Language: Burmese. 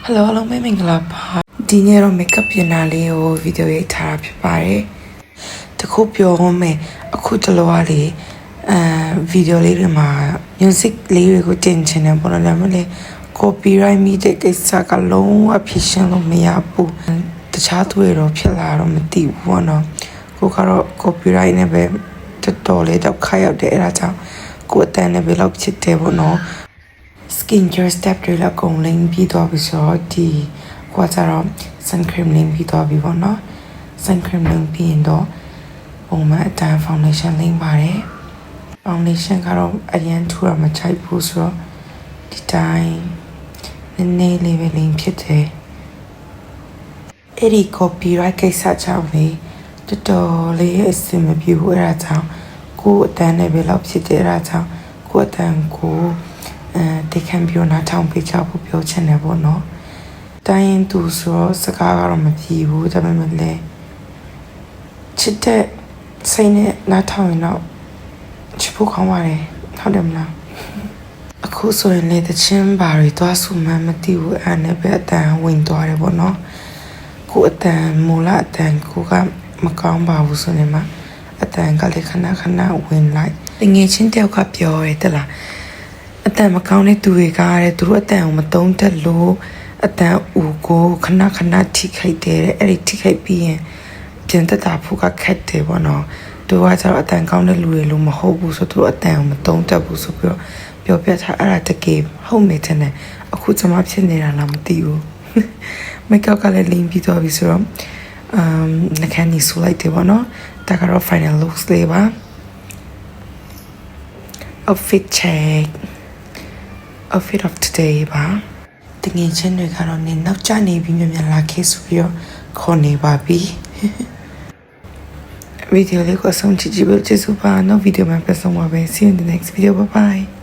Hello အားလုံးပဲမင်္ဂလာပါဒီနေ့တော့ makeup ပြင်တာလေးကို video ရိုက်ထားတာဖြစ်ပါတယ်တခုပြောမယ်အခုတလောကလေvideo လေးတွေမှာ music လေးတွေကိုတင်ချင်တယ်ပေါ့နော်ဒါမှမဟုတ် copyright မိတဲ့ကိစ္စကလုံးဝဖြစ်ရှင်းလို့မရဘူးတခြားသူတွေတော့ဖြစ်လာတော့မသိဘူးပေါ့နော်ကိုကတော့ copyright နဲ့ပဲတော်လေးတော့ခါရောက်တယ်အဲ့ဒါကြောင့်ကိုအတန်းနဲ့ပဲလောက်ချစ်တယ်ပေါ့နော်skincare step တွေလည်းကုန်လင်းပြီးတော့ပြီးဆိုဒီကွာကြတော့ sun cream လင်းပြီးတော့ပြီးပေါ့နော် sun cream လင်းပြီးရင်တော့ပုံမှန်အတိုင်း foundation လင်းပါတယ် foundation ကတော့အရင်ထူတာမချိုက်ဘူးဆိုတော့ဒီတိုင်းနည်းနည်းလေးပဲလင်းဖြစ်တယ်အဲ့ဒီ copyright ကိစ္စကြောင့်လေတော်တော်လေးအဆင်မပြေဘူးအဲ့ဒါကြောင့်ကိုအတန်းနဲ့ပဲလောက်ဖြစ်တယ်အဲ့ဒါကြောင့်ကိုအတန်းကိုတေခံပြီးတော့နားထောင်ပေးကြဖို့ပြောချင်တယ်ပေါ့နော်တိုင်းရင်သူဆိုစကားကတော့မပြေဘူးဒါပေမဲ့လည်းချစ်တဲ့စိတ်နဲ့နားထောင်ရင်တော့ချစ်ဖို့ကောင်းပါတယ်ဟုတ်တယ်မလားအခုဆိုရင်လေတချင်းဘာတွေသွားဆူမှန်းမသိဘူးအဲ့နဲ့ပဲအတန်ဝင်သွားတယ်ပေါ့နော်ကိုအတန်မူလအတန်ကိုကမကောင်းပါဘူးဆိုနေမှာအတန်ကလည်းခဏဝင်လိုက်ငယ်ချင်းတယောက်ကပြောရဲတလားအတန်မကောင်းတဲ့သူတွေကတဲ့သူတို့အတန်ကိုမသုံးတတ်လို့အတန်ဦးကိုခဏထိခိုက်တယ်တဲ့အဲ့ဒီထိခိုက်ပြီးရင်ပြန်တက်တာဖို့ကခက်တယ်ပေါ့နော်သူကကျတော့အတန်ကောင်းတဲ့လူတွေလို့မဟုတ်ဘူးဆိုသူတို့အတန်ကိုမသုံးတတ်ဘူးဆိုပြီးတော့ပြောပြထားအဲ့ဒါတကယ်ဟုတ်နေတယ်အခုကျွန်မဖြစ်နေတာလားမသိဘူးမိတ်ကောက်ကလည်းလင်းပြီးတော့ပြီဆိုတော့နှခမ်းနေဆူလိုက်တယ်ပေါ့နော်ဒါကတော့ final looks လေးပါ outfit check outfit of today ပါတကယ်ချင်းတွေကတော့နေနောက်ကျနေပြီးမြန်လာခဲ့ဆိုပြီးတော့ခေါ်နေပါပြီဗီဒီယိုလေးကိုဆုံးကြည့်ကြည့်လို့ကျေးဇူးပါနောက်ဗီဒီယိုမှာပြန်ဆုံပါမယ် see you in the next video bye bye